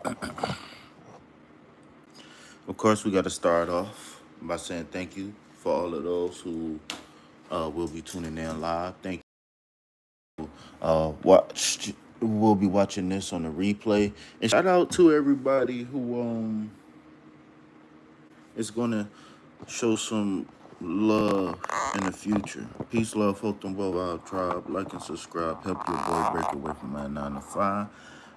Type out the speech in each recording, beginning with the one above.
Of course, we got to start off by saying thank you for all of those who will be tuning in live. Thank you. Watch. We'll be watching this on the replay. And shout out to everybody who is gonna show some love in the future. Peace, love, hope, and well, our tribe. Like and subscribe. Help your boy break away from my 9 to 5.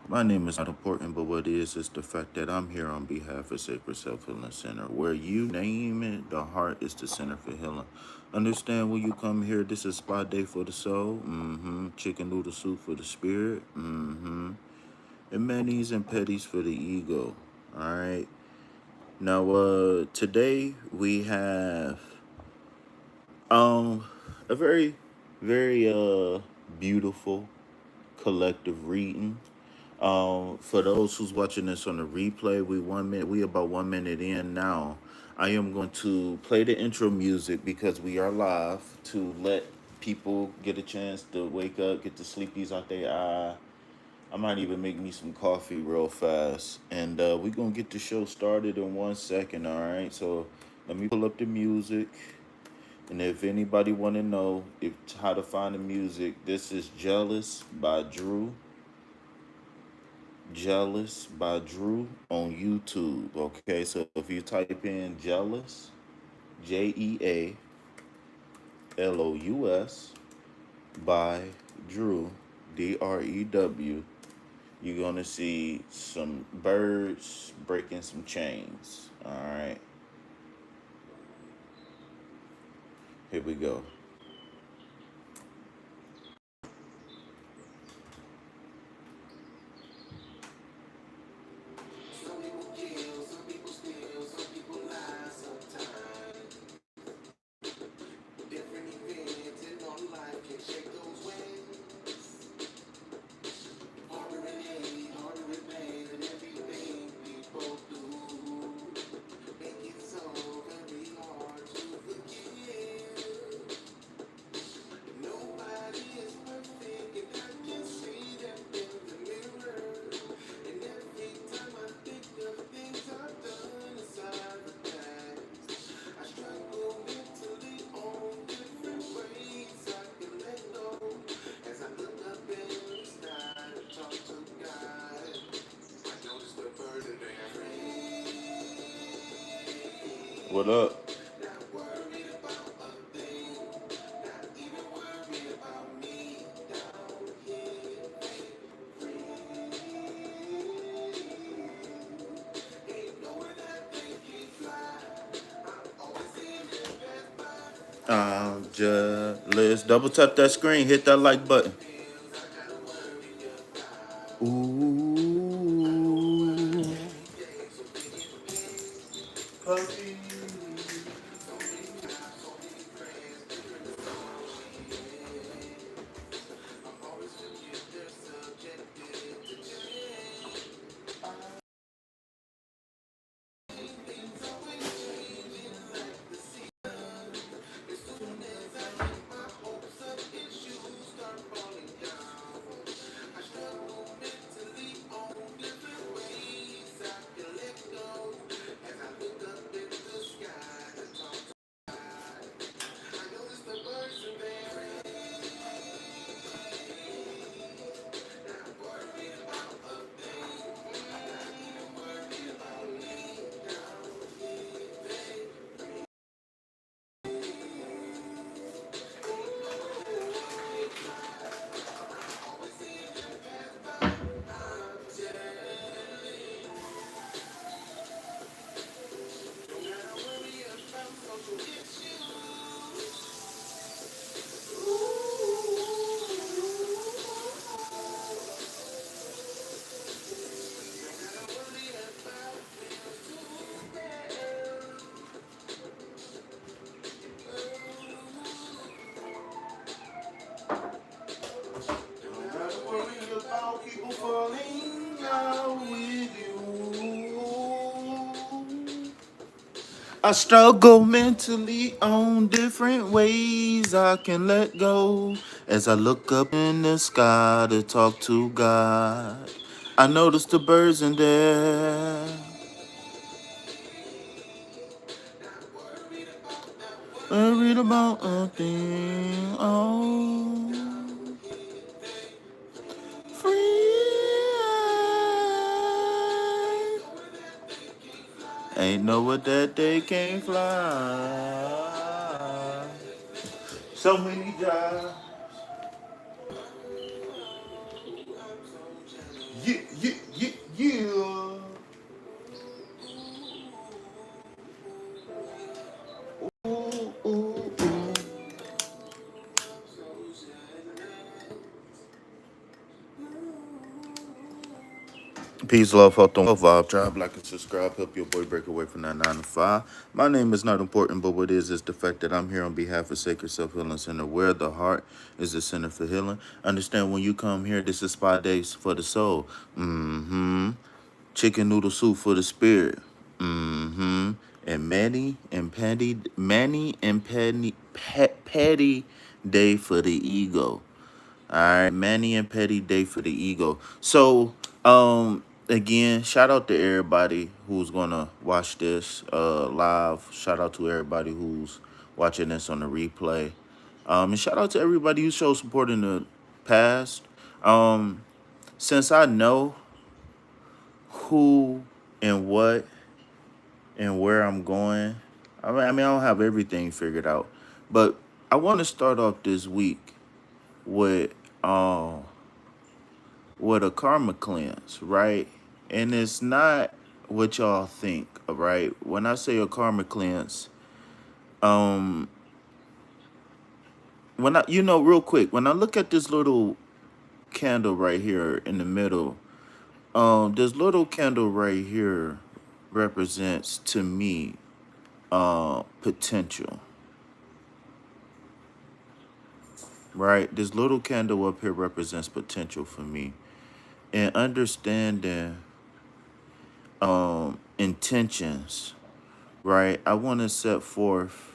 My name is not important, but what is the fact that I'm here on behalf of Sacred Self Healing Center, where you name it, the heart is the center for healing. Understand when you come here, this is spa day for the soul. Chicken noodle soup for the spirit. And manis and petties for the ego. All right. Now, today we have a very, very beautiful collective reading. For those who's watching this on the replay, we about 1 minute in now. I am going to play the intro music because we are live to let people get a chance to wake up, get the sleepies out their eye. I might even make me some coffee real fast. And we're going to get the show started in 1 second, all right? So let me pull up the music. And if anybody want to know how to find the music, this is Jealous by Drew. Jealous by Drew on YouTube. Okay, so if you type in Jealous, Jealous by Drew, Drew, you're gonna see some birds breaking some chains. All right, here we go. What up? I'm jealous. Double tap that screen. Hit that like button. Ooh. Puppy. People falling out with you. I struggle mentally on different ways I can let go as I look up in the sky to talk to God. I noticed the birds in there. I read about a thing. Oh, free. Ain't know what that day can't fly. So many jobs. Yeah, yeah, yeah, yeah. Ooh, ooh, ooh. Peace, love, health, and wealth. Vibe, tribe, like and subscribe. Help your boy break away from that 9 to 5. My name is not important, but what is the fact that I'm here on behalf of Sacred Self Healing Center, where the heart is the center for healing. Understand when you come here, this is spa days for the soul. Mm-hmm. Chicken noodle soup for the spirit. Mm-hmm. And Patty day for the ego. All right, Manny and Petty Day for the ego. So, again, shout out to everybody who's gonna watch this live. Shout out to everybody who's watching this on the replay. And shout out to everybody who showed support in the past. Since I know who and what and where I'm going, I don't have everything figured out, but I want to start off this week with um with a karma cleanse, right? And it's not what y'all think, right? When I say a karma cleanse, um, when I, real quick, when I look at this little candle right here in the middle, this little candle right here represents to me, potential, right? This little candle up here represents potential for me, and understanding, intentions, right? I want to set forth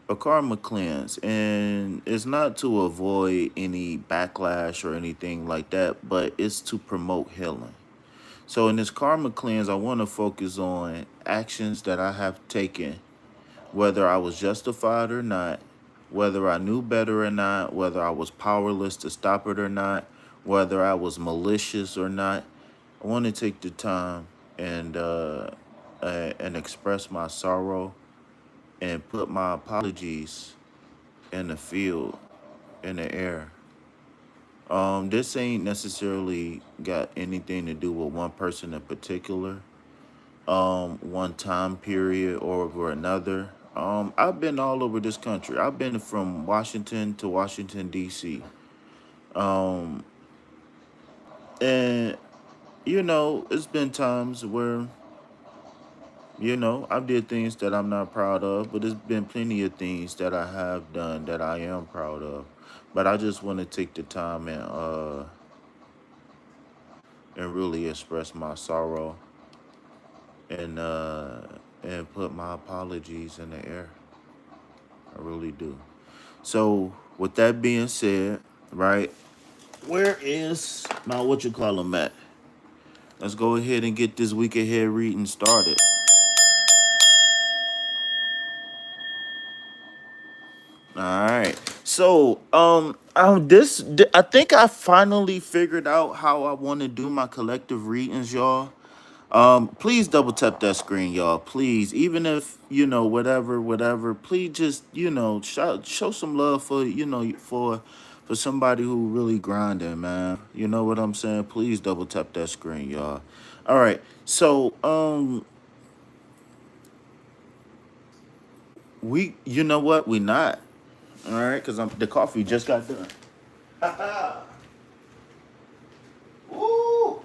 a karma cleanse, and it's not to avoid any backlash or anything like that, but it's to promote healing. So in this karma cleanse, I want to focus on actions that I have taken, whether I was justified or not, whether I knew better or not, whether I was powerless to stop it or not, whether I was malicious or not. I want to take the time and express my sorrow and put my apologies in the field, in the air. This ain't necessarily got anything to do with one person in particular, one time period or over another. I've been all over this country. I've been from Washington to Washington, D.C. Um, and, it's been times where, I did things that I'm not proud of, but there's been plenty of things that I have done that I am proud of. But I just want to take the time and really express my sorrow and put my apologies in the air. I really do. So with that being said, right, where is my what you call them at? Let's go ahead and get this week ahead reading started. All right. So, I think I finally figured out how I want to do my collective readings, y'all. Please double tap that screen, y'all. Please, even if whatever. Please just show some love for for somebody who really grinding, man. You know what I'm saying? Please double tap that screen, y'all. All right. So, you know what? We not. All right, because the coffee just got done. Ooh.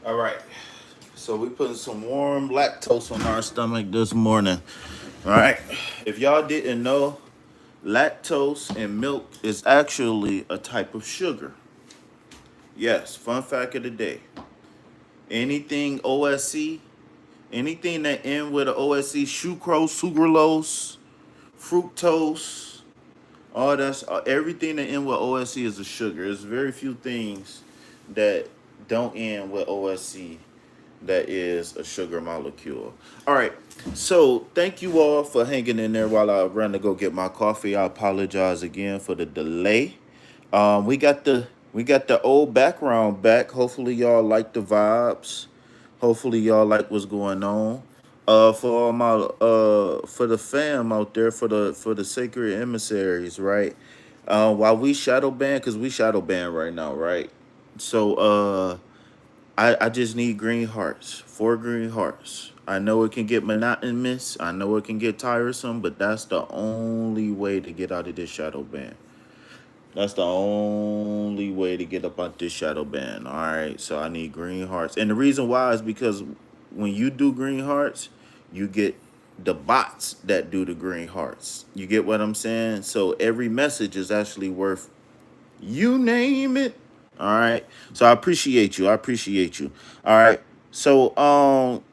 All right. So we putting some warm lactose on our stomach this morning. All right. If y'all didn't know, lactose in milk is actually a type of sugar. Yes, fun fact of the day. Anything OSC, anything that end with a OSC, sucrose, sucralose, fructose, all that's everything that end with OSC is a sugar. There's very few things that don't end with OSC that is a sugar molecule. All right. So thank you all for hanging in there while I run to go get my coffee. I apologize again for the delay. We got the old background back. Hopefully y'all like the vibes. Hopefully y'all like what's going on. For all my for the fam out there, for the sacred emissaries, right? While we shadow ban, because we shadow ban right now, right? So I just need green hearts. 4 green hearts. I know it can get monotonous. I know it can get tiresome, but that's the only way to get out of this shadow ban. That's the only way to get up out this shadow band. All right. So I need green hearts. And the reason why is because when you do green hearts, you get the bots that do the green hearts. You get what I'm saying? So every message is actually worth, you name it. All right. So I appreciate you. I appreciate you. All right. So I'm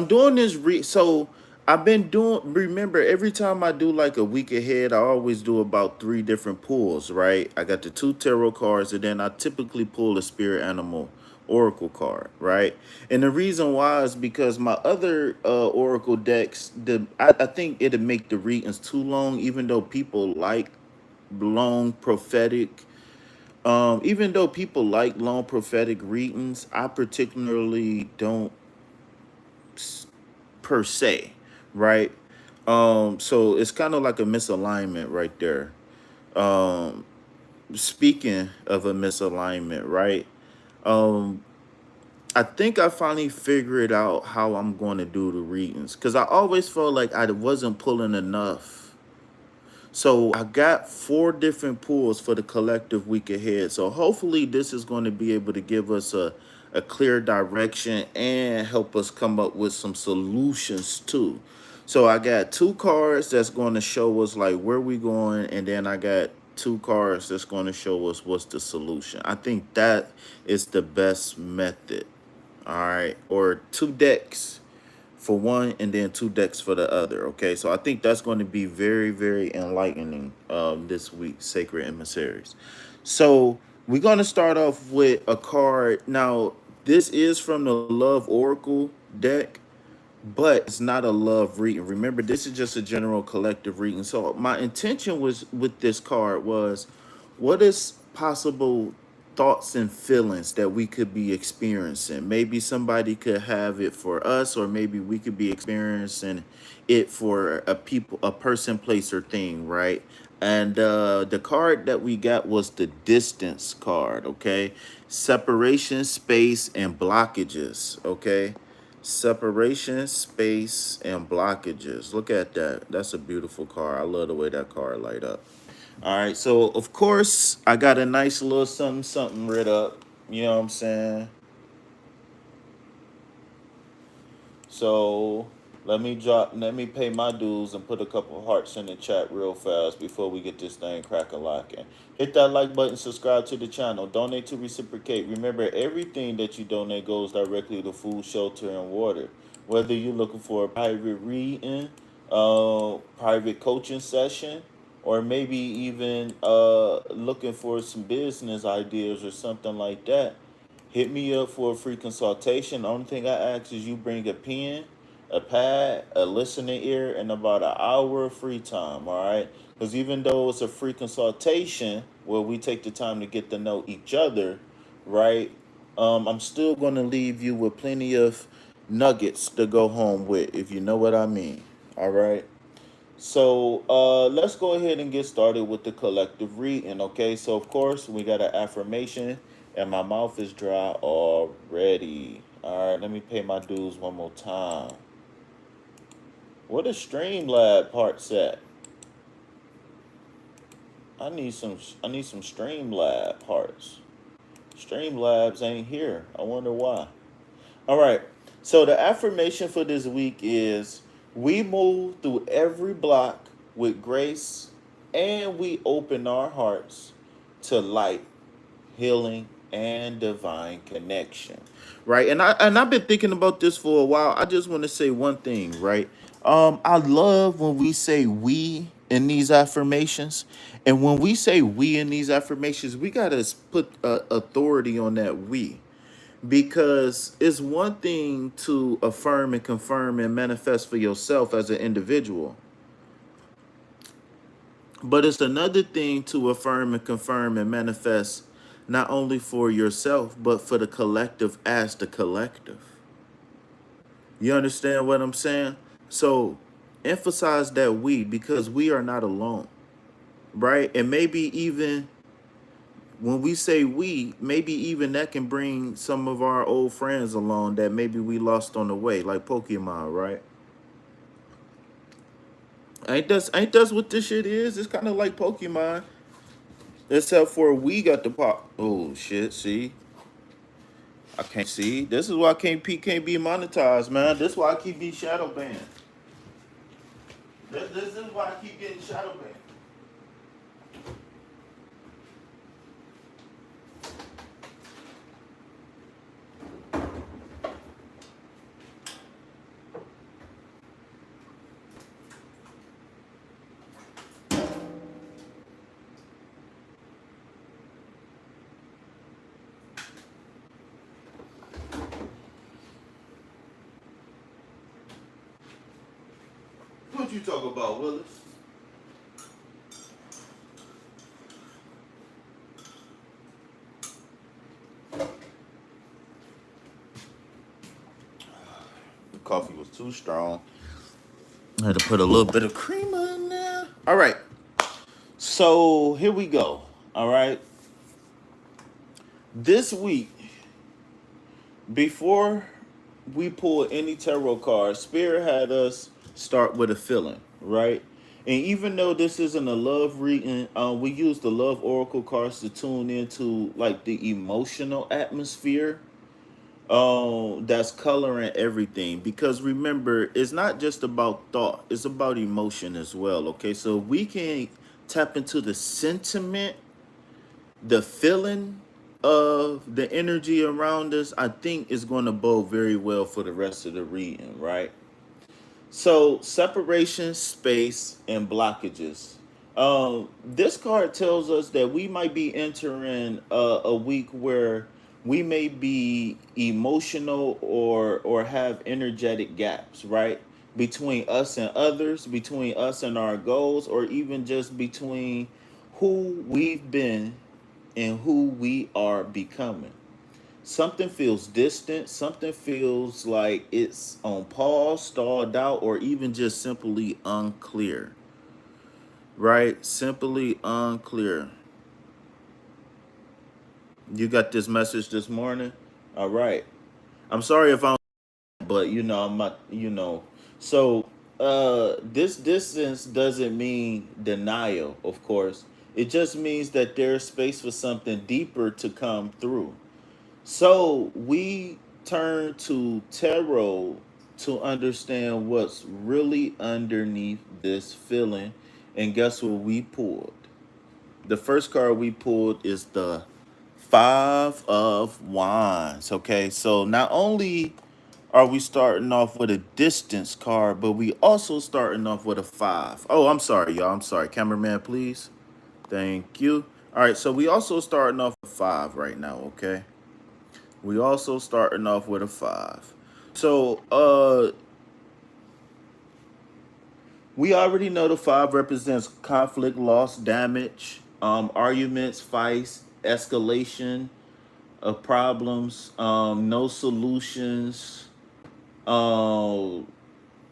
doing this so I've been doing, remember, every time I do like a week ahead, I always do about 3 different pulls, right? I got the 2 tarot cards, and then I typically pull a spirit animal oracle card, right? And the reason why is because my other oracle decks, I think it'd make the readings too long, even though people like long prophetic even though people like long prophetic readings, I particularly don't per se, right? So it's kind of like a misalignment right there. Um, Speaking of a misalignment, right? Um, I think I finally figured out how I'm going to do the readings because I always felt like I wasn't pulling enough. So I got 4 different pools for the collective week ahead. So hopefully this is going to be able to give us a clear direction and help us come up with some solutions too. So I got 2 cards that's going to show us like where we going, and then I got 2 cards that's going to show us what's the solution. I think that is the best method. All right, or 2 decks for one and then 2 decks for the other. Okay, so I think that's going to be very, very enlightening this week, Sacred Emissaries. So we're going to start off with a card. Now, this is from the Love Oracle deck, but it's not a love reading. Remember, this is just a general collective reading. So my intention was with this card was, what is possible thoughts and feelings that we could be experiencing? Maybe somebody could have it for us, or maybe we could be experiencing it for a person, place, or thing, right? And the card that we got was the distance card, okay? Separation, space, and blockages, okay? Separation, space, and blockages. Look at that. That's a beautiful card. I love the way that card light up. All right, so of course I got a nice little something something writ up. You know what I'm saying? So let me pay my dues and put a couple hearts in the chat real fast before we get this thing crack a locking. Hit that like button, subscribe to the channel, donate to reciprocate. Remember, everything that you donate goes directly to food, shelter, and water. Whether you're looking for a private reading, private coaching session, or maybe even looking for some business ideas or something like that, hit me up for a free consultation. The only thing I ask is you bring a pen, a pad, a listening ear, and about an hour of free time, all right? Because even though it's a free consultation where we take the time to get to know each other, right? I'm still going to leave you with plenty of nuggets to go home with, if you know what I mean, all right? So let's go ahead and get started with the collective reading, okay? So, of course, we got an affirmation, and my mouth is dry already. All right, let me pay my dues one more time. What is Streamlab parts at? I need some Streamlab parts. Streamlabs ain't here. I wonder why. All right. So the affirmation for this week is we move through every block with grace and we open our hearts to light, healing, and divine connection. Right? And I've been thinking about this for a while. I just want to say one thing, right? I love when we say we in these affirmations. And when we say we in these affirmations, we got to put authority on that we, because it's one thing to affirm and confirm and manifest for yourself as an individual, but it's another thing to affirm and confirm and manifest not only for yourself but for the collective as the collective. You understand what I'm saying? So emphasize that we, because we are not alone, right? And maybe even when we say we, maybe even that can bring some of our old friends along that maybe we lost on the way, like Pokemon, right? Ain't that's what this shit is? It's kind of like Pokemon, except for we got the pop. Oh shit! See, I can't see. This is why I can't be monetized, man. This is why I keep being shadow banned. This is why I keep getting shadow banned. What you talk about, Willis? The coffee was too strong. I had to put a little bit of cream in there. All right. So here we go. All right. This week, before we pull any tarot cards, Spirit had us start with a feeling, right? And even though this isn't a love reading, we use the love oracle cards to tune into like the emotional atmosphere that's coloring everything. Because remember, it's not just about thought, it's about emotion as well. Okay, so we can tap into the sentiment, the feeling of the energy around us. I think is going to bode very well for the rest of the reading, right? So separation, space, and blockages. This card tells us that we might be entering a week where we may be emotional or have energetic gaps, right? Between us and others, between us and our goals, or even just between who we've been and who we are becoming. Something feels distant, something feels like it's on pause, stalled out, or even just simply unclear. Right? Simply unclear. You got this message this morning? All right. I'm sorry if I'm, but I'm not, So this distance doesn't mean denial, of course. It just means that there's space for something deeper to come through. So we turn to tarot to understand what's really underneath this feeling. And guess what we pulled? The first card we pulled is the Five of Wands. Okay, so not only are we starting off with a distance card, but we also starting off with a five. Oh, I'm sorry, y'all. I'm sorry. Cameraman, please. Thank you. All right, so we also starting off with five right now, okay? We also starting off with a five. So we already know the five represents conflict, loss, damage, arguments, fights, escalation of problems, no solutions, uh,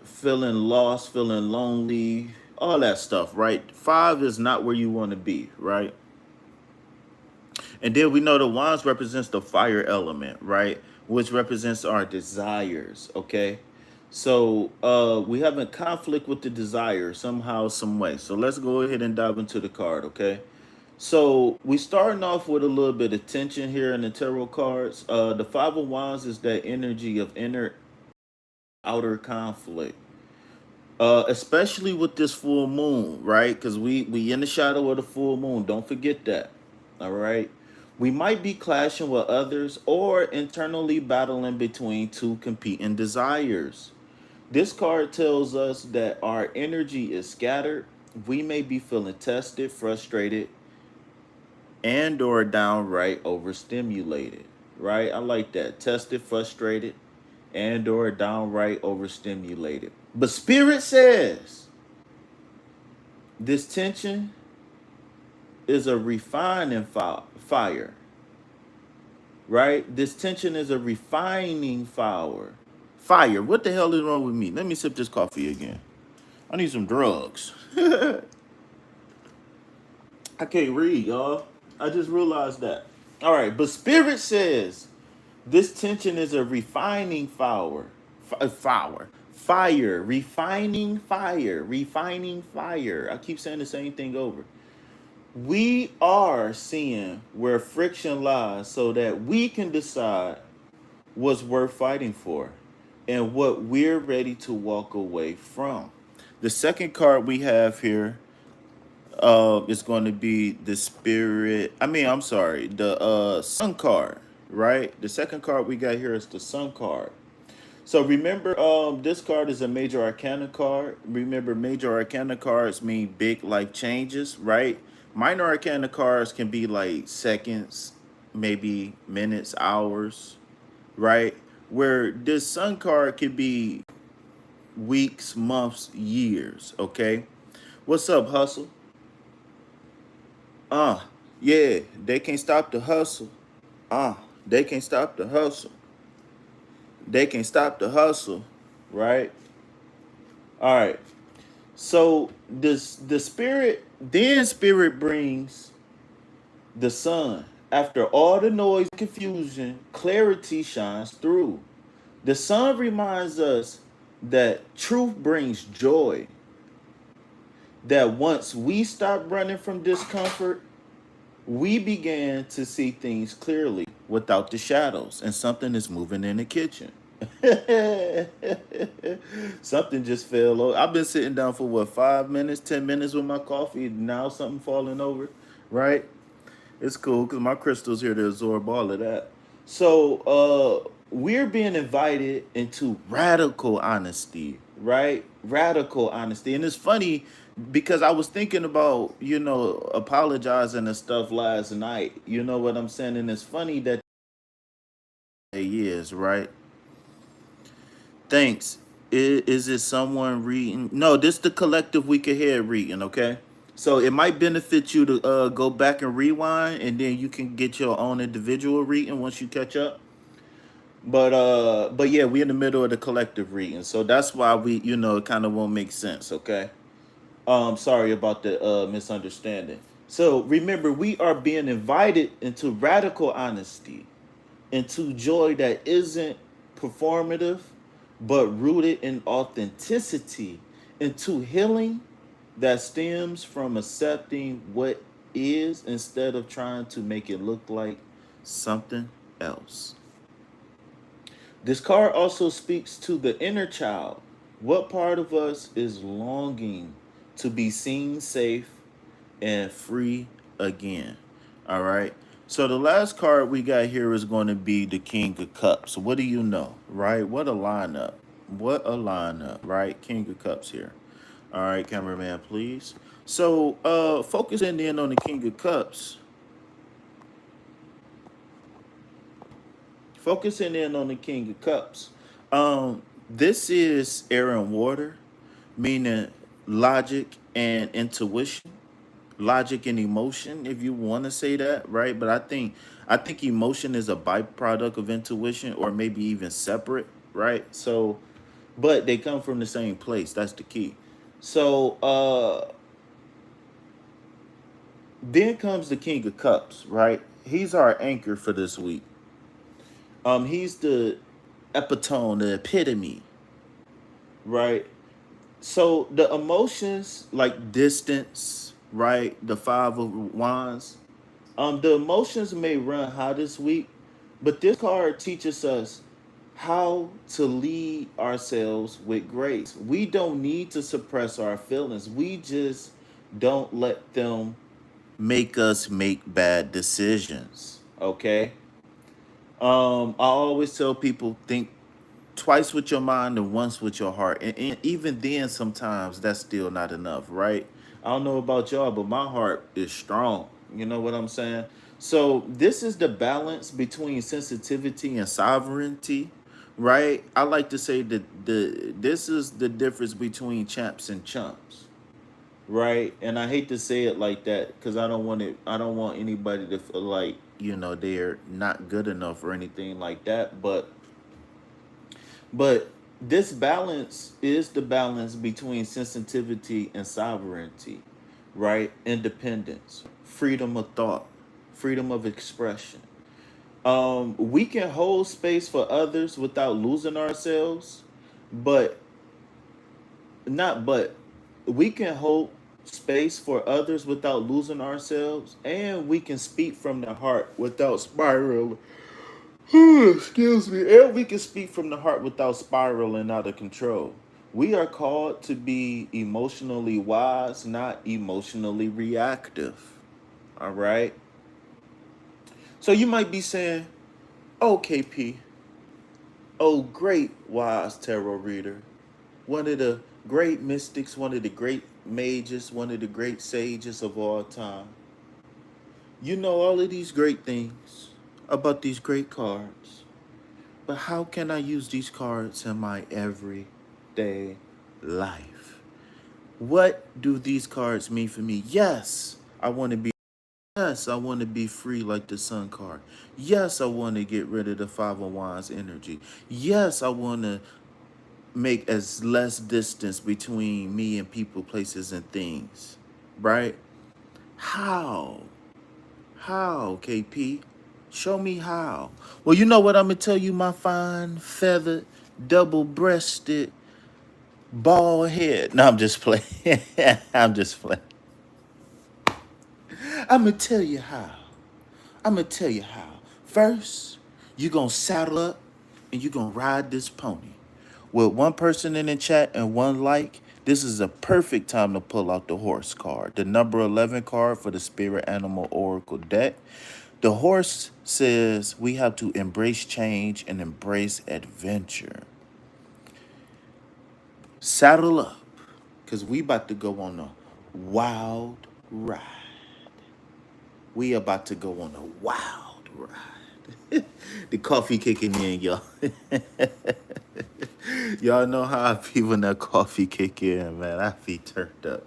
feeling lost, feeling lonely, all that stuff, right? Five is not where you want to be, right? And then we know the wands represents the fire element, right? Which represents our desires, okay? So we have a conflict with the desire somehow, some way. So let's go ahead and dive into the card, okay? So we starting off with a little bit of tension here in the tarot cards. The Five of Wands is that energy of inner outer conflict. Especially with this full moon, right? Because we in the shadow of the full moon. Don't forget that. All right. We might be clashing with others or internally battling between two competing desires. This card tells us that our energy is scattered. We may be feeling tested, frustrated, and or downright overstimulated. Right? I like that. Tested, frustrated, and or downright overstimulated. But Spirit says this tension is a refining fire, right? This tension is a refining fire. Fire. What the hell is wrong with me? Let me sip this coffee again. I need some drugs. I can't read, y'all. I just realized that. All right, but Spirit says this tension is a refining fire, refining fire. I keep saying the same thing over. We are seeing where friction lies so that we can decide what's worth fighting for and what we're ready to walk away from. The second card we have here is going to be the spirit. I'm sorry, the sun card, right? The second card we got here is the sun card. So remember, this card is a major arcana card. Remember, major arcana cards mean big life changes, right? Minor arcana cards can be like seconds, maybe minutes, hours, right? Where this sun card could be weeks, months, years, okay? What's up, hustle? Uh, yeah, they can't stop the hustle. They can't stop the hustle. They can stop the hustle, right? All right. So the spirit, then spirit brings the sun. After all the noise and confusion, clarity shines through. The sun reminds us that truth brings joy. That once we stop running from discomfort, we began to see things clearly without the shadows, and something is moving in the kitchen. Something just fell over. I've been sitting down for what, 5 minutes, 10 minutes with my coffee. Now something falling over, right? It's cool because my crystal's here to absorb all of that. So we're being invited into radical honesty, right? Radical honesty. And it's funny because I was thinking about, apologizing and stuff last night. You know what I'm saying? And it's funny that it is, right? Thanks. Is it someone reading? No, this the collective week ahead reading, okay? So it might benefit you to go back and rewind, and then you can get your own individual reading once you catch up. But yeah, we're in the middle of the collective reading, so that's why it kind of won't make sense, okay? Sorry about the misunderstanding. So remember, we are being invited into radical honesty, into joy that isn't performative, but rooted in authenticity, into healing that stems from accepting what is instead of trying to make it look like something else. This card also speaks to the inner child. What part of us is longing to be seen safe and free again? All right. So the last card we got here is going to be the King of Cups. What do you know, right? What a lineup. What a lineup, right? King of Cups here. All right, cameraman, please. So focusing in on the King of Cups. Focusing in on the King of Cups. This is air and water, meaning logic and intuition, logic and emotion, if you want to say that, right? But I think emotion is a byproduct of intuition, or maybe even separate, right? So, but they come from the same place. That's the key. So, then comes the King of Cups, right? He's our anchor for this week. He's the epitome, the epitome, right? So the emotions like distance, right? The Five of Wands. The emotions may run high this week, but this card teaches us how to lead ourselves with grace. We don't need to suppress our feelings. We just don't let them make us make bad decisions. Okay? I always tell people think twice with your mind and once with your heart. And even then, sometimes that's still not enough, right? I don't know about y'all, but my heart is strong. You know what I'm saying? So this is the balance between sensitivity and sovereignty, right? I like to say that this is the difference between champs and chumps, right? And I hate to say it like that because I don't want it. I don't want anybody to feel like they're not good enough or anything like that. But this balance is the balance between sensitivity and sovereignty, right? Independence, freedom of thought, freedom of expression. We can hold space for others without losing ourselves, but not but we can hold space for others without losing ourselves, and we can speak from the heart without spiraling. Excuse me. And we can speak from the heart without spiraling out of control. We are called to be emotionally wise, not emotionally reactive. All right. So you might be saying, "Oh, KP, oh, great wise tarot reader, one of the great mystics, one of the great mages, one of the great sages of all time. You know all of these great things about these great cards. But how can I use these cards in my everyday life? What do these cards mean for me? Yes, I want to be free like the Sun card. Yes, I want to get rid of the Five of Wands energy. Yes, I want to make as less distance between me and people, places, and things. Right? How? How, KP? Show me how. Well, you know what I'm gonna tell you, my fine, feathered, double-breasted, bald head. No, I'm just playing. I'm just playing. I'm gonna tell you how. I'm gonna tell you how. First, you're gonna saddle up and you're gonna ride this pony. With one person in the chat and one like, this is a perfect time to pull out the horse card, the number 11 card for the Spirit Animal Oracle deck. The horse says we have to embrace change and embrace adventure. Saddle up, because we about to go on a wild ride. We about to go on a wild ride. The coffee kicking in, y'all. Y'all know how I feel when that coffee kick in, man. I feel turned up.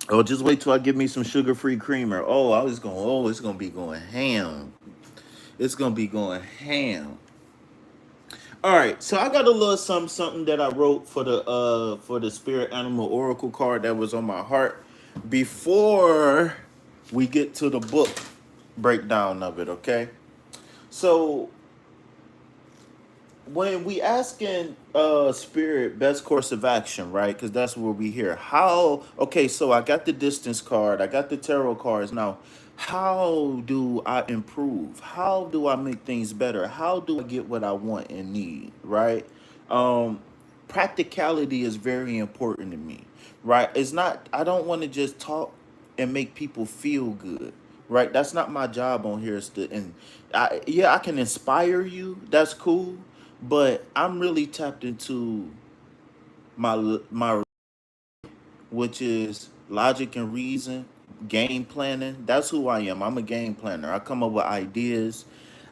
Oh, just wait till I get me some sugar-free creamer. It's gonna be going ham. It's gonna be going ham. All right, so I got a little something that I wrote for the Spirit Animal Oracle card that was on my heart before we get to the book breakdown of it, okay? So when we asking spirit best course of action, right? Because that's where we here. How okay, so I got the distance card, I got the tarot cards. Now, how do I improve? How do I make things better? How do I get what I want and need, right? Um Practicality is very important to me, right? It's not I don't want to just talk and make people feel good, right? That's not my job on here. Is to and I can inspire you. That's cool, but I'm really tapped into my which is logic and reason, game planning. That's who I am. I'm a game planner. I come up with ideas,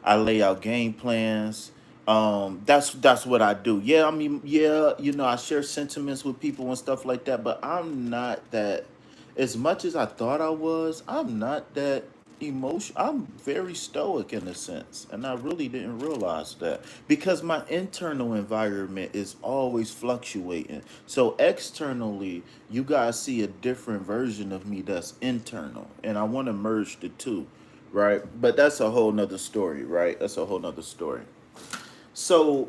I lay out game plans. That's what I do. Yeah, I mean, yeah, I share sentiments with people and stuff like that, but I'm not that as much as I thought I was, I'm not that emotion. I'm very stoic in a sense, and I really didn't realize that because my internal environment is always fluctuating. So externally, you guys see a different version of me that's internal, and I want to merge the two, right? But that's a whole nother story, right? That's a whole nother story. So,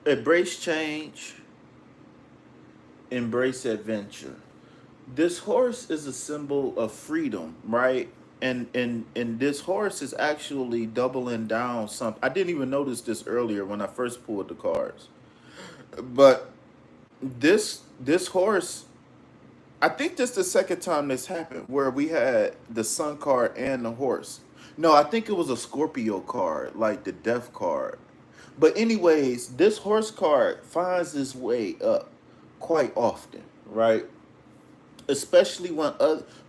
Embrace change, embrace adventure. This horse is a symbol of freedom, right? And this horse is actually doubling down something. I didn't even notice this earlier when I first pulled the cards. But this horse, I think this is the second time this happened where we had the sun card and the horse. No, I think it was a Scorpio card, like the death card. But anyways, this horse card finds its way up quite often, right? Especially when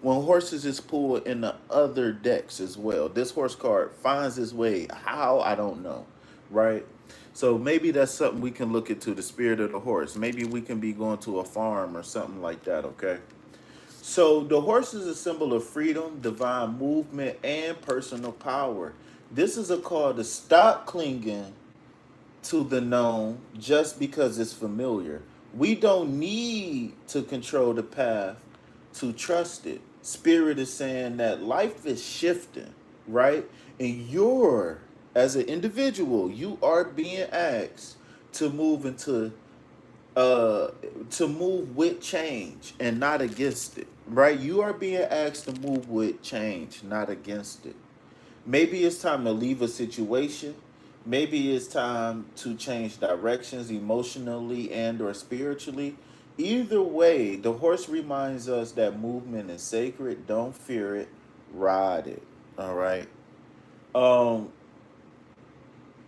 horses is pulled in the other decks as well. This horse card finds its way. How, I don't know, right? So maybe that's something we can look into, the spirit of the horse. Maybe we can be going to a farm or something like that, okay? So the horse is a symbol of freedom, divine movement, and personal power. This is a call to stop clinging to the known just because it's familiar. We don't need to control the path to trust it. Spirit is saying that life is shifting, right? And you're, as an individual, you are being asked to move into to move with change and not against it, right? You are being asked to move with change, not against it. Maybe it's time to leave a situation. Maybe it's time to change directions emotionally and or spiritually. Either way, the horse reminds us that movement is sacred. Don't fear it, ride it. All right. Um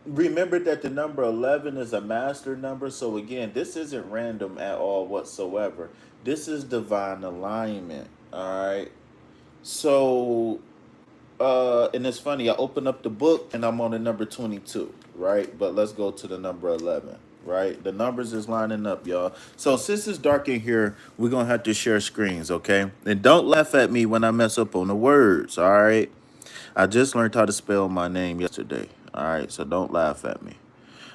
Remember that the number 11 is a master number. So again, this isn't random at all whatsoever. This is divine alignment. All right. So and it's funny, I open up the book and I'm on the number 22, right? But let's go to the number 11, right? The numbers is lining up, y'all. So since it's dark in here, we're going to have to share screens, okay? And don't laugh at me when I mess up on the words, all right? I just learned how to spell my name yesterday, all right? So don't laugh at me.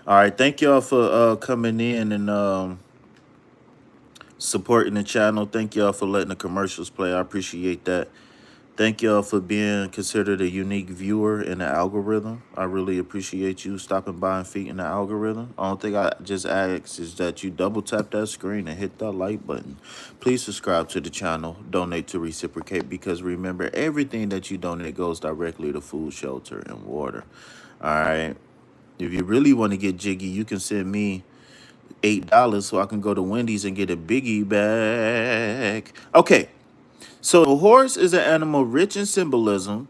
All right, thank y'all for coming in and supporting the channel. Thank y'all for letting the commercials play. I appreciate that. Thank y'all for being considered a unique viewer in the algorithm. I really appreciate you stopping by and feeding the algorithm. Only thing I just ask is that you double tap that screen and hit that like button. Please subscribe to the channel, donate to reciprocate, because remember, everything that you donate goes directly to food, shelter, and water. All right. If you really want to get jiggy, you can send me $8 so I can go to Wendy's and get a biggie bag. Okay. So the horse is an animal rich in symbolism,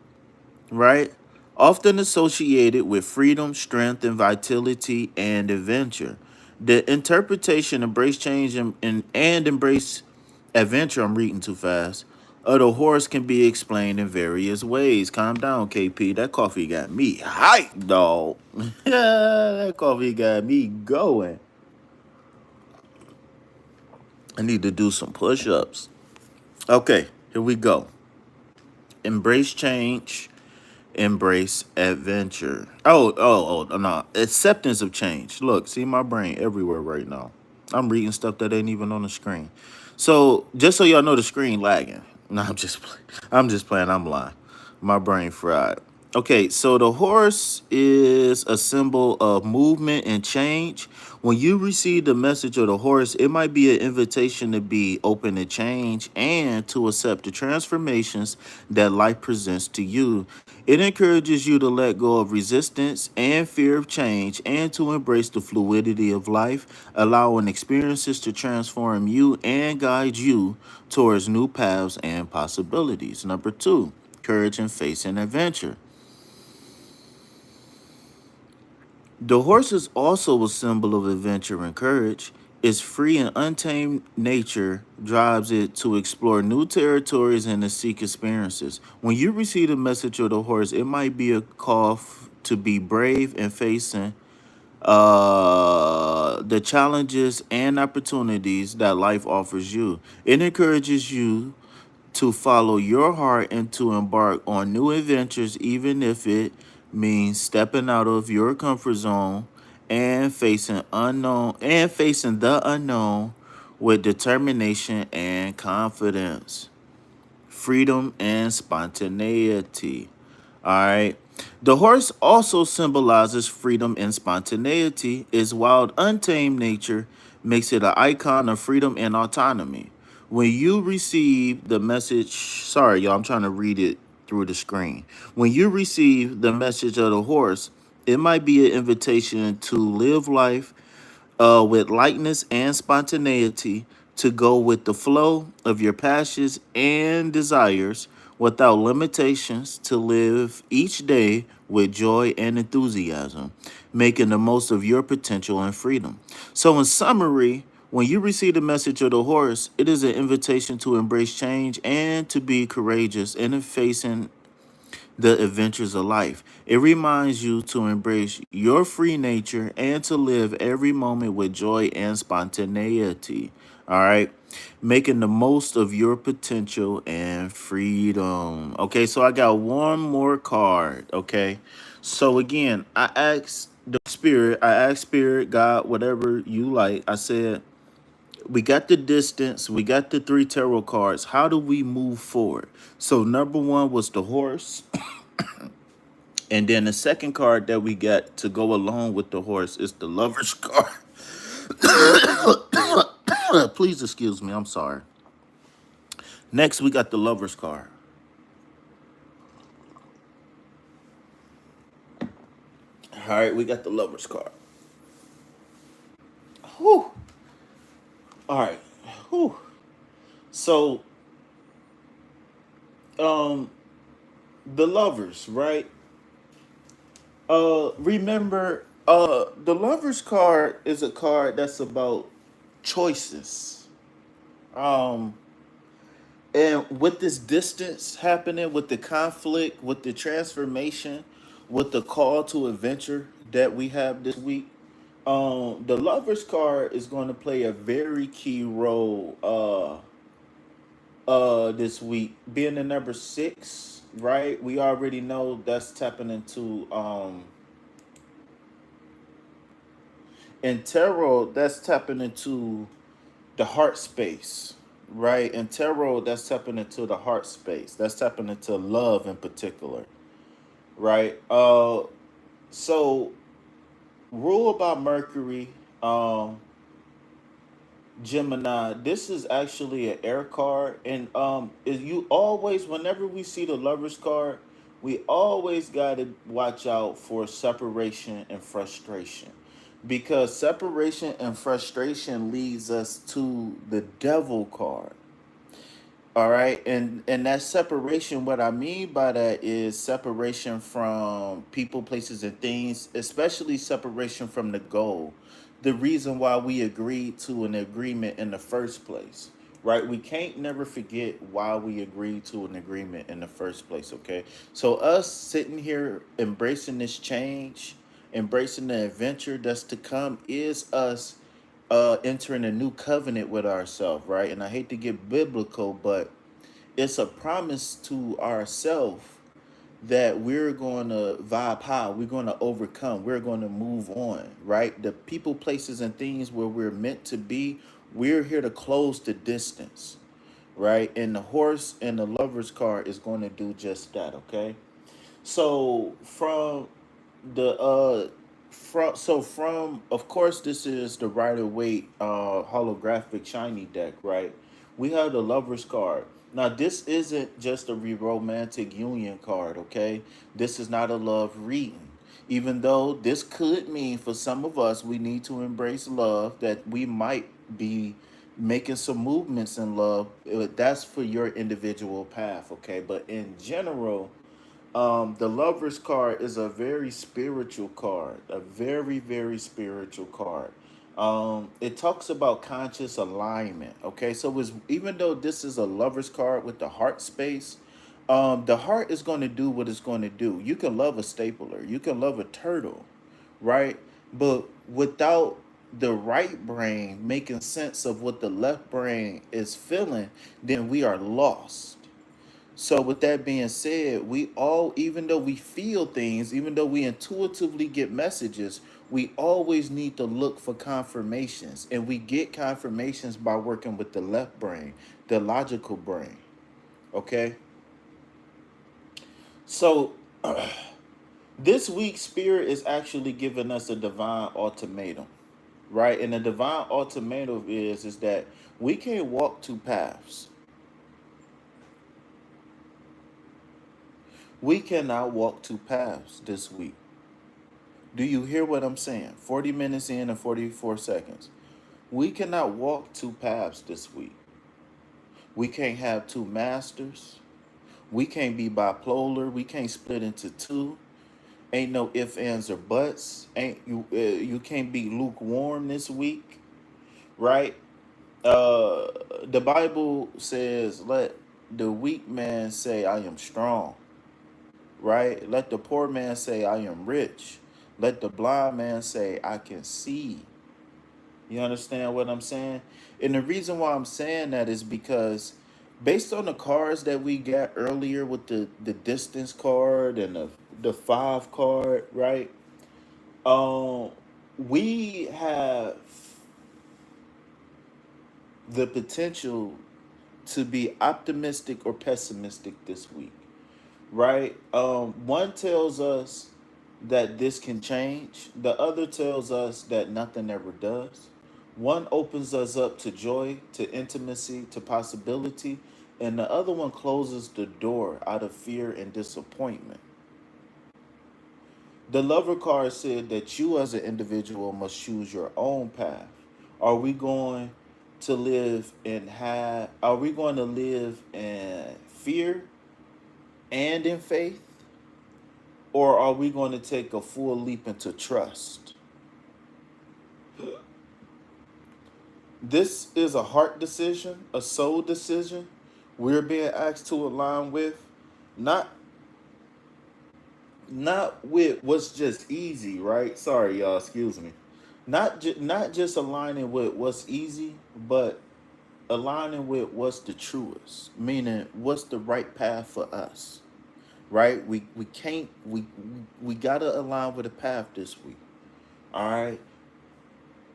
right? Often associated with freedom, strength, and vitality and adventure. The interpretation embrace change and embrace adventure, I'm reading too fast, of the horse can be explained in various ways. Calm down, KP. That coffee got me hyped, dog. That coffee got me going. I need to do some push-ups. Okay, here we go. Embrace change, embrace adventure. No. Acceptance of change. Look, see my brain everywhere right now. I'm reading stuff that ain't even on the screen. So just so y'all know, the screen lagging. No, I'm just playing. I'm lying. My brain fried. Okay, so the horse is a symbol of movement and change. When you receive the message of the horse, it might be an invitation to be open to change and to accept the transformations that life presents to you. It encourages you to let go of resistance and fear of change and to embrace the fluidity of life, allowing experiences to transform you and guide you towards new paths and possibilities. Number two, courage and facing adventure. The horse is also a symbol of adventure and courage. Its free and untamed nature drives it to explore new territories and to seek experiences. When you receive a message of the horse, it might be a call to be brave and facing the challenges and opportunities that life offers you. It encourages you to follow your heart and to embark on new adventures, even if it means stepping out of your comfort zone and facing the unknown with determination and confidence, freedom and spontaneity. All right. The horse also symbolizes freedom and spontaneity. Its wild, untamed nature makes it an icon of freedom and autonomy. When you receive the message, sorry, y'all, I'm trying to read it through the screen. When you receive the message of the horse, it might be an invitation to live life with lightness and spontaneity, to go with the flow of your passions and desires without limitations, to live each day with joy and enthusiasm, making the most of your potential and freedom. So, in summary, when you receive the message of the horse, it is an invitation to embrace change and to be courageous in facing the adventures of life. It reminds you to embrace your free nature and to live every moment with joy and spontaneity. All right. Making the most of your potential and freedom. Okay. So I got one more card. Okay. So again, I asked Spirit, God, whatever you like. I said, we got the distance, we got the three tarot cards. How do we move forward? So number one was the horse. And then the second card that we got to go along with the horse is the lover's card. Please excuse me, I'm sorry. Next, we got the lover's card. All right, we got the lover's card. Whew. All right. Whew. So, um, the lovers, right? Remember, the lover's card is a card that's about choices. Um, And with this distance happening, with the conflict, with the transformation, with the call to adventure that we have this week, the Lover's card is going to play a very key role this week. Being the number six, right? We already know that's tapping into in tarot, that's tapping into the heart space, right? In tarot, that's tapping into the heart space. That's tapping into love in particular, right? So rule about Mercury, um, Gemini. This is actually an air card, and is you always whenever we see the Lovers card, we always gotta watch out for separation and frustration, because separation and frustration leads us to the Devil card. All right, and that separation, what I mean by that is separation from people, places, and things, especially separation from the goal. The reason why we agreed to an agreement in the first place, right? We can't never forget why we agreed to an agreement in the first place, okay? So us sitting here embracing this change, embracing the adventure that's to come is us entering a new covenant with ourselves, right? And I hate to get biblical, but it's a promise to ourselves that we're going to vibe high, we're going to overcome, we're going to move on, right? The people, places, and things where we're meant to be, we're here to close the distance, right? And the horse and the lover's card is going to do just that, okay? So from of course this is the Rider Waite holographic shiny deck, right? We have the Lover's card. Now this isn't just a romantic union card, okay? This is not a love reading. Even though this could mean for some of us we need to embrace love, that we might be making some movements in love, that's for your individual path, okay? But in general, the Lover's card is a very spiritual card, a very, very spiritual card. It talks about conscious alignment. Okay, so it's, even though this is a Lover's card with the heart space, the heart is going to do what it's going to do. You can love a stapler, you can love a turtle, right? But without the right brain making sense of what the left brain is feeling, then we are lost. So with that being said, we all, even though we feel things, even though we intuitively get messages, we always need to look for confirmations. And we get confirmations by working with the left brain, the logical brain. Okay? So This week, Spirit is actually giving us a divine ultimatum, right? And the divine ultimatum is that we can't walk two paths. We cannot walk two paths this week. Do you hear what I'm saying? 40 minutes in and 44 seconds. We cannot walk two paths this week. We can't have two masters. We can't be bipolar. We can't split into two. Ain't no ifs, ands, or buts. Ain't you? You can't be lukewarm this week, right? The Bible says, "Let the weak man say, I am strong." Right? Let the poor man say, I am rich. Let the blind man say, I can see. You understand what I'm saying? And the reason why I'm saying that is because based on the cards that we got earlier with the distance card and the five card, right? Um, we have the potential to be optimistic or pessimistic this week, right? One tells us that this can change, the other tells us that nothing ever does. One opens us up to joy, to intimacy, to possibility, and the other one closes the door out of fear and disappointment. The lover card said that you as an individual must choose your own path. Are we going to live in are we going to live in fear and in faith? Or are we going to take a full leap into trust? This is a heart decision, a soul decision. We're being asked to align with, not not with what's just easy, right? Sorry, y'all, excuse me. Not just aligning with what's easy, but aligning with what's the truest, meaning what's the right path for us, right? We can't we gotta align with a path this week. All right.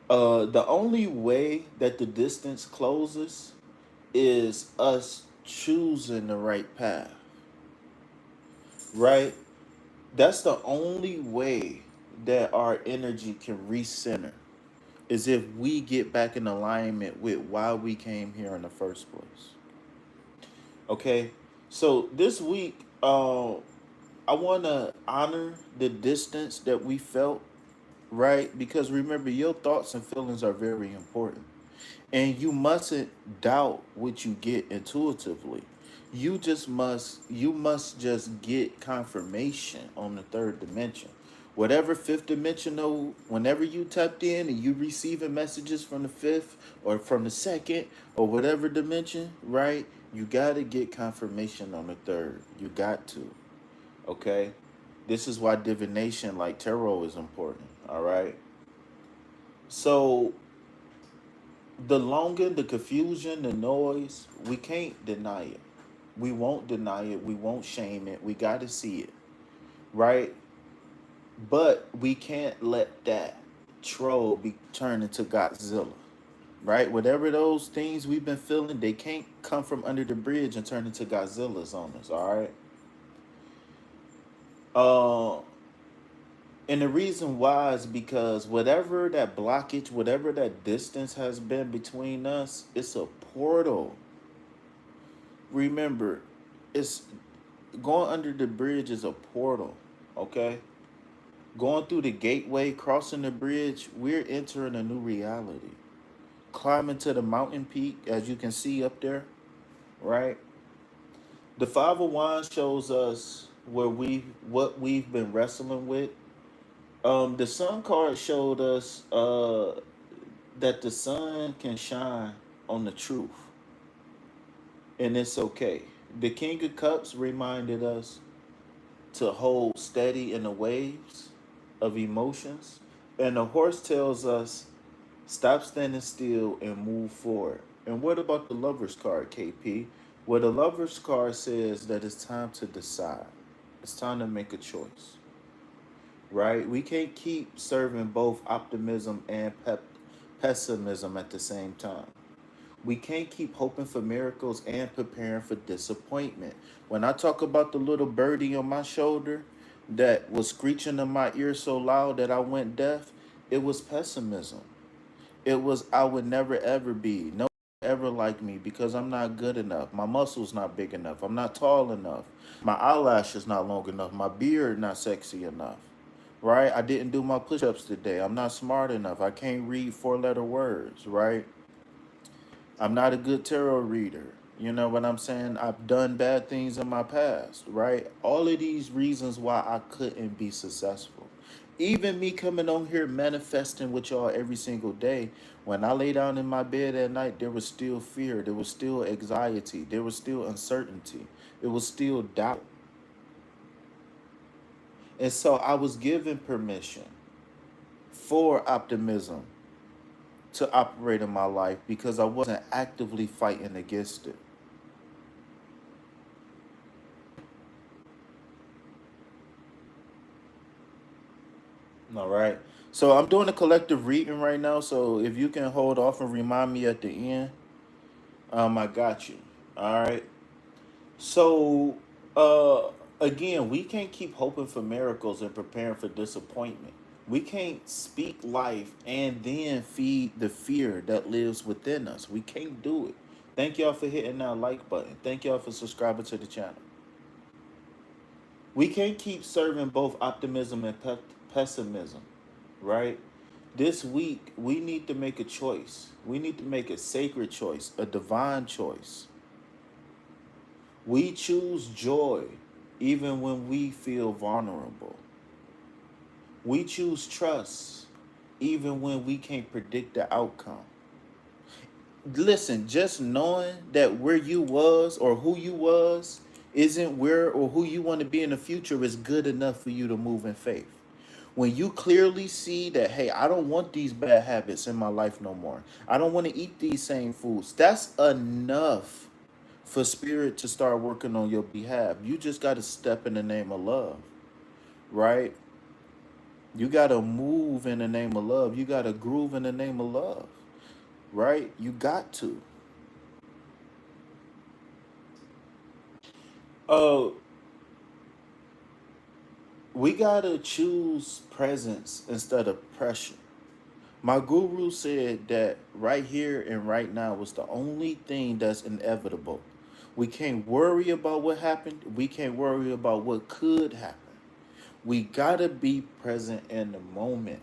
The only way that the distance closes is us choosing the right path, right? That's the only way that our energy can recenter, is if we get back in alignment with why we came here in the first place. Okay, so this week, I want to honor the distance that we felt, right? Because remember, your thoughts and feelings are very important. And you mustn't doubt what you get intuitively. You must just get confirmation on the third dimension. Whatever fifth dimensional, whenever you tapped in and you receiving messages from the fifth or from the second or whatever dimension, right? You gotta get confirmation on the third. You got to. Okay? This is why divination like tarot is important. All right. So the longing, the confusion, the noise, we can't deny it. We won't deny it. We won't shame it. We got to see it, right? But we can't let that troll be turned into Godzilla, right? Whatever those things we've been feeling, they can't come from under the bridge and turn into Godzillas on us, all right? Uh, and the reason why is because whatever that blockage, whatever that distance has been between us, it's a portal. Remember, it's going under the bridge is a portal, okay? Going through the gateway, crossing the bridge, we're entering a new reality. Climbing to the mountain peak, as you can see up there, right? The Five of Wands shows us what we've been wrestling with. The Sun card showed us that the sun can shine on the truth, and it's okay. The King of Cups reminded us to hold steady in the waves of emotions. And the horse tells us, stop standing still and move forward. And what about the lover's card, KP? Well, the lover's card says that it's time to decide. It's time to make a choice, right? We can't keep serving both optimism and pessimism at the same time. We can't keep hoping for miracles and preparing for disappointment. When I talk about the little birdie on my shoulder, that was screeching in my ear so loud that I went deaf, it was pessimism. It was I would never ever be. No one ever like me because I'm not good enough. My muscles not big enough. I'm not tall enough. My eyelashes not long enough. My beard not sexy enough. Right? I didn't do my push-ups today. I'm not smart enough. I can't read four-letter words, right? I'm not a good tarot reader. You know what I'm saying? I've done bad things in my past, right? All of these reasons why I couldn't be successful. Even me coming on here manifesting with y'all every single day, when I lay down in my bed at night, there was still fear, there was still anxiety, there was still uncertainty, it was still doubt. And so I was given permission for optimism to operate in my life because I wasn't actively fighting against it. All right. So I'm doing a collective reading right now. So if you can hold off and remind me at the end, I got you. All right. So again, we can't keep hoping for miracles and preparing for disappointment. We can't speak life and then feed the fear that lives within us. We can't do it. Thank y'all for hitting that like button. Thank y'all for subscribing to the channel. We can't keep serving both optimism and pessimism, right? This week, we need to make a choice. We need to make a sacred choice, a divine choice. We choose joy even when we feel vulnerable. We choose trust even when we can't predict the outcome. Listen, just knowing that where you was or who you was isn't where or who you want to be in the future is good enough for you to move in faith. When you clearly see that, hey, I don't want these bad habits in my life no more. I don't want to eat these same foods. That's enough for spirit to start working on your behalf. You just got to step in the name of love, right? You got to move in the name of love. You got to groove in the name of love, right? You got to. Uh, we got to choose presence instead of pressure. My guru said that right here and right now was the only thing that's inevitable. We can't worry about what happened. We can't worry about what could happen. We gotta be present in the moment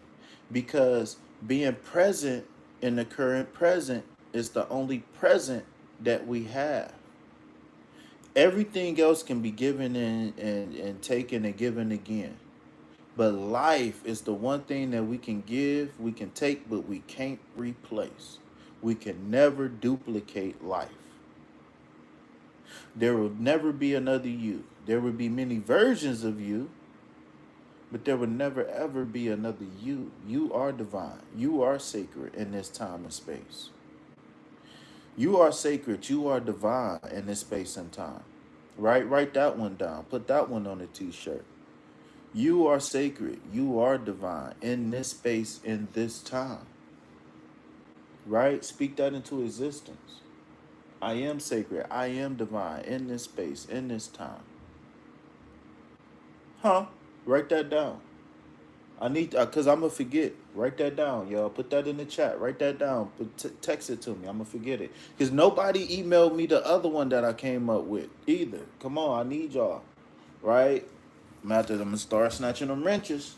because being present in the current present is the only present that we have. Everything else can be given and taken and given again. But life is the one thing that we can give, we can take, but we can't replace. We can never duplicate life. There will never be another you. There will be many versions of you, but there will never ever be another you. You are divine. You are sacred in this time and space. You are sacred. You are divine in this space and time. Right? Write that one down. Put that one on a t-shirt. You are sacred. You are divine in this space, in this time. Right? Speak that into existence. I am sacred. I am divine in this space, in this time. Huh? Write that down. I need, cause I'm gonna forget. Write that down, y'all. Put that in the chat. Write that down. Text it to me. I'm gonna forget it. Cause nobody emailed me the other one that I came up with either. Come on, I need y'all. Right? I'm gonna start snatching them wrenches.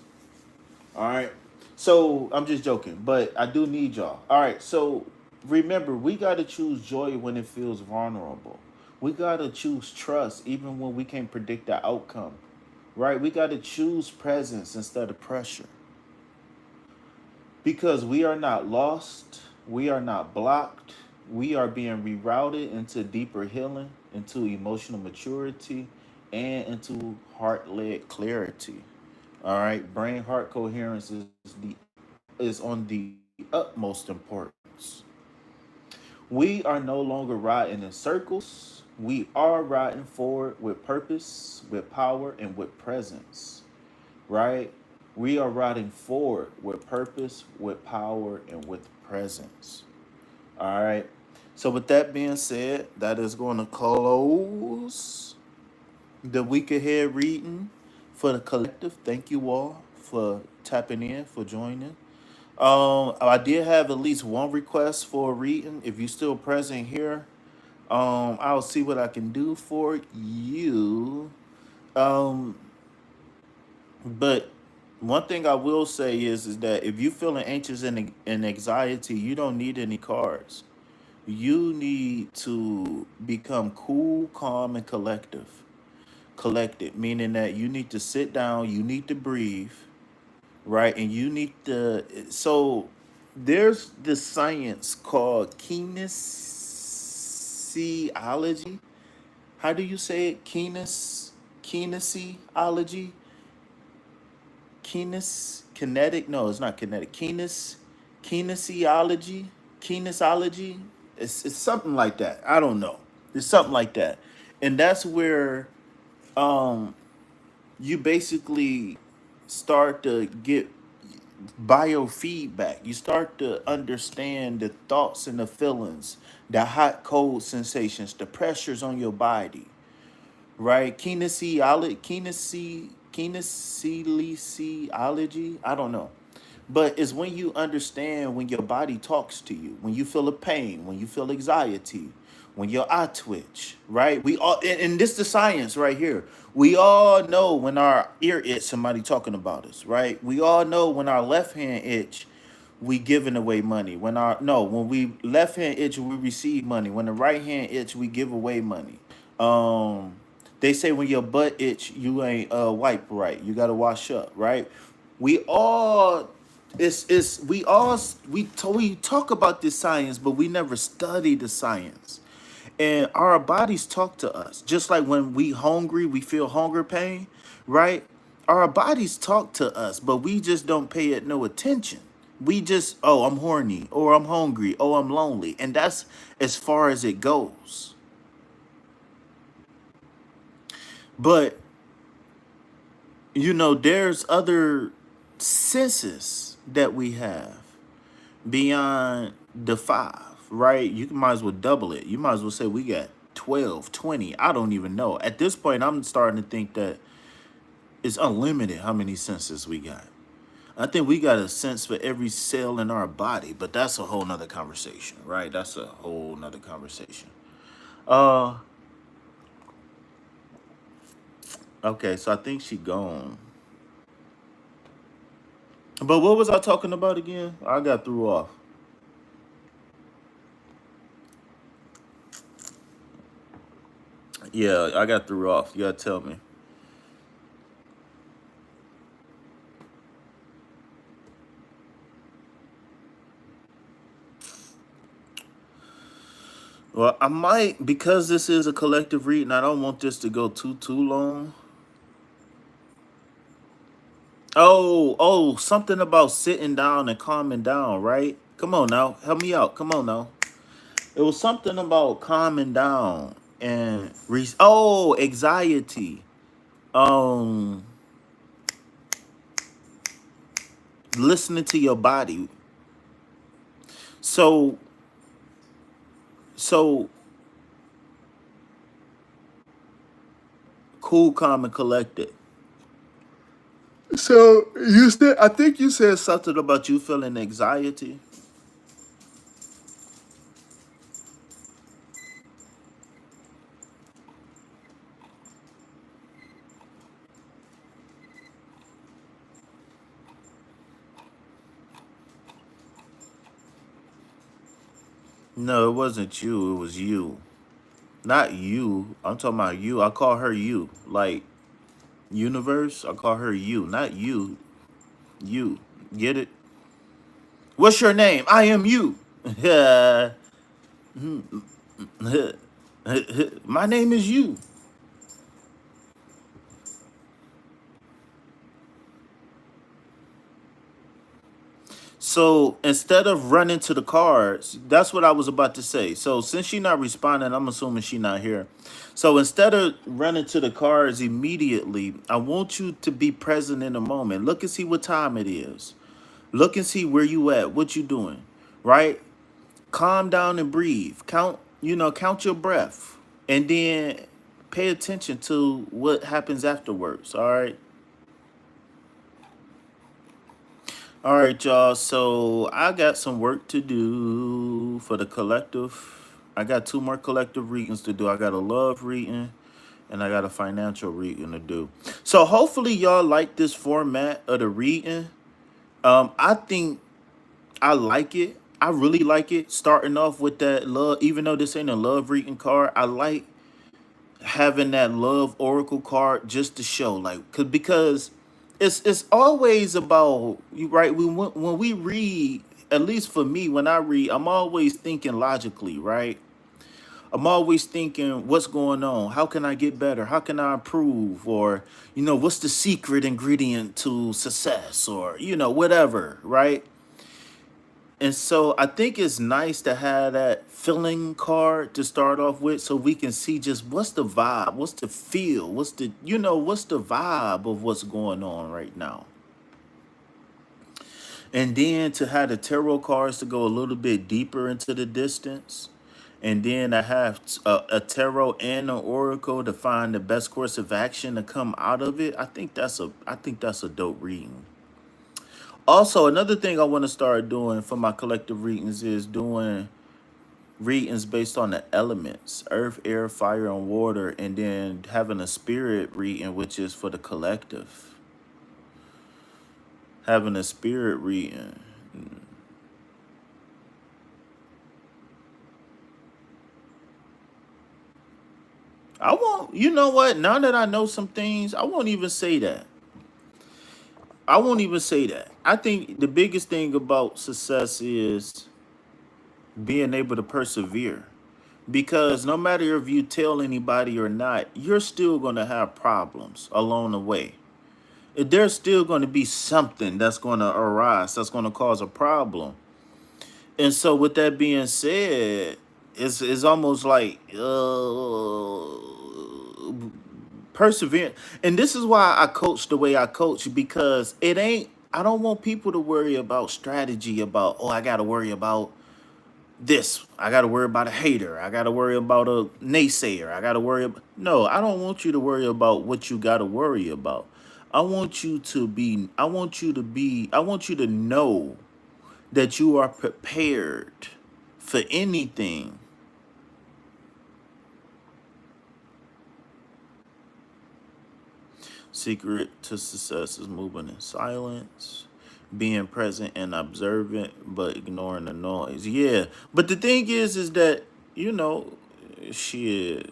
All right. So I'm just joking, but I do need y'all. All right. So remember, we gotta choose joy when it feels vulnerable. We gotta choose trust even when we can't predict the outcome. Right? We gotta choose presence instead of pressure. Because we are not lost, we are not blocked, we are being rerouted into deeper healing, into emotional maturity, and into heart led clarity. All right, brain heart coherence is on the utmost importance. We are no longer riding in circles. We are riding forward with purpose, with power, and with presence. Right? We are riding forward with purpose, with power, and with presence. All right. So, with that being said, that is going to close the week ahead reading for the collective. Thank you all for tapping in, for joining. I did have at least one request for a reading. If you're still present here, I'll see what I can do for you. Um, but one thing I will say is that if you're feeling anxious and anxiety, you don't need any cards. You need to become cool, calm, and collected, meaning that you need to sit down, you need to breathe, right? And you need to, so there's this science called kinesiology. How do you say it? Kinesiology? Kinetic? No, it's not kinetic. Kinesiology? Kinesiology? It's something like that. I don't know. It's something like that. And that's where um you basically start to get biofeedback. You start to understand the thoughts and the feelings, the hot cold sensations, the pressures on your body, right? Kinesiology. I don't know. But it's when you understand when your body talks to you, when you feel a pain, when you feel anxiety, when your eye twitch, right? We all and this the science right here. We all know when our ear itch, somebody talking about us, right? We all know when our left hand itch, we giving away money. When we left hand itch, we receive money. When the right hand itch, we give away money. Um, they say when your butt itch, you ain't wipe right. You gotta wash up, right? We all it's we talk about this science, but we never study the science. And our bodies talk to us. Just like when we hungry, we feel hunger pain, right? Our bodies talk to us, but we just don't pay it no attention. We just, oh, I'm horny, or I'm hungry, oh, I'm lonely. And that's as far as it goes. But there's other senses that we have beyond the five, right? You might as well double it. You might as well say we got 12, 20. I don't even know. At this point, I'm starting to think that it's unlimited how many senses we got. I think we got a sense for every cell in our body, but that's a whole nother conversation, right? That's a whole nother conversation. Uh, okay, so I think she gone. But what was I talking about again? I got threw off. Yeah, I got threw off. You gotta tell me. Well, I might, because this is a collective reading, I don't want this to go too long. Oh, something about sitting down and calming down, right? Come on now, help me out. Come on now. It was something about calming down and anxiety. Um, Listening to your body. So so cool, calm, and collected. So you said, I think you said something about you feeling anxiety. No, it wasn't you. It was you. Not you. I'm talking about you. I call her you. Like universe. I call her you. Not you. You. Get it? What's your name? I am you. My name is you. So instead of running to the cards, that's what I was about to say. So since she's not responding, I'm assuming she's not here. So instead of running to the cards immediately, I want you to be present in the moment. Look and see what time it is. Look and see where you at, what you doing, right? Calm down and breathe. Count your breath. And then pay attention to what happens afterwards, all right? All right, y'all. So I got some work to do for the collective. I got two more collective readings to do. I got a love reading and I got a financial reading to do. So hopefully y'all like this format of the reading. I think I like it. I really like it. Starting off with that love, even though this ain't a love reading card, I like having that love oracle card just to show, like, because it's always about you, right? When we read, at least for me, when I read, I'm always thinking logically, right? I'm always thinking, what's going on? How can I get better? How can I improve? Or, what's the secret ingredient to success? Or, whatever, right? And so I think it's nice to have that feeling card to start off with so we can see just what's the vibe, what's the feel, what's the vibe of what's going on right now. And then to have the tarot cards to go a little bit deeper into the distance. And then I have a tarot and an oracle to find the best course of action to come out of it. I think that's a dope reading. Also, another thing I want to start doing for my collective readings is doing readings based on the elements: earth, air, fire, and water, and then having a spirit reading, which is for the collective. Having a spirit reading. I won't, you know what? Now that I know some things, I won't even say that. I won't even say that. I think the biggest thing about success is being able to persevere. Because no matter if you tell anybody or not, you're still going to have problems along the way. There's still going to be something that's going to arise that's going to cause a problem. And so, with that being said, it's almost like persevere. And this is why I coach the way I coach, because it ain't. I don't want people to worry about strategy. About, oh, I got to worry about this. I got to worry about a hater. I got to worry about a naysayer. I got to worry about. No, I don't want you to worry about what you got to worry about. I want you to know that you are prepared for anything. Secret to success is moving in silence, being present and observant, but ignoring the noise. Yeah, but the thing is that, you know, shit,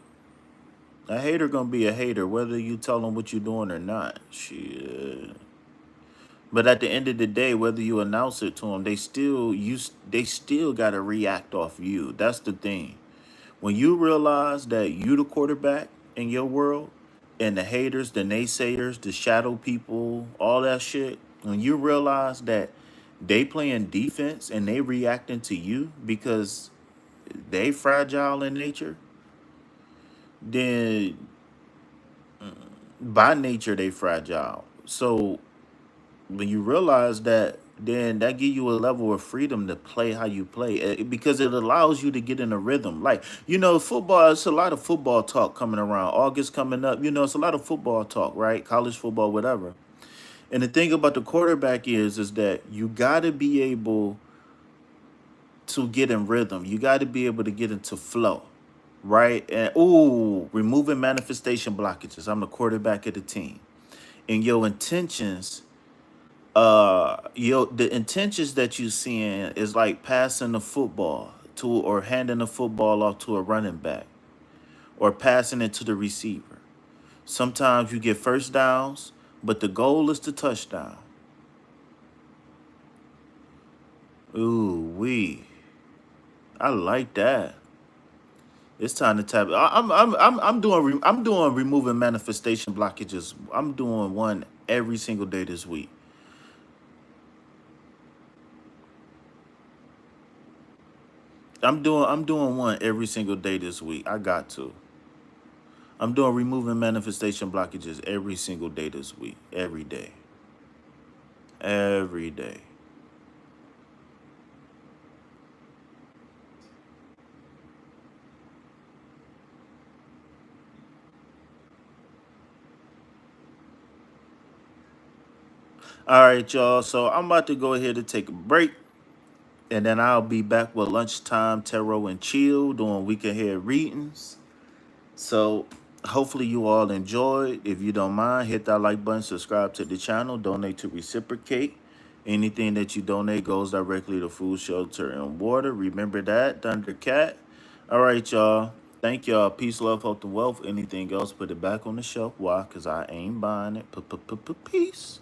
a hater gonna be a hater, whether you tell them what you're doing or not. Shit. But at the end of the day, whether you announce it to them, they still gotta react off you. That's the thing. When you realize that you the quarterback in your world, and the haters, the naysayers, the shadow people, all that shit, when you realize that they playing defense and they reacting to you because they fragile in nature, then by nature they fragile. So when you realize that, then that give you a level of freedom to play how you play, because it allows you to get in a rhythm. Like, football, it's a lot of football talk coming around. August coming up, it's a lot of football talk, right? College football, whatever. And the thing about the quarterback is that you got to be able to get in rhythm. You got to be able to get into flow, right? And removing manifestation blockages. I'm the quarterback of the team. And your intentions, the intentions that you seeing is like passing the football to, or handing the football off to a running back, or passing it to the receiver. Sometimes you get first downs, but the goal is the touchdown. Ooh wee, I like that. It's time to tap. I'm doing removing manifestation blockages. I'm doing one every single day this week. I'm doing one every single day this week. I got to. I'm doing removing manifestation blockages every single day this week. Every day. Every day. All right, y'all. So I'm about to go ahead and take a break. And then I'll be back with lunchtime tarot and chill doing week ahead readings. So hopefully you all enjoyed. If you don't mind, hit that like button, subscribe to the channel, donate to reciprocate. Anything that you donate goes directly to food, shelter, and water. Remember that, Thundercat. All right, y'all. Thank y'all. Peace, love, health, and wealth. Anything else, put it back on the shelf. Why? Because I ain't buying it. Peace.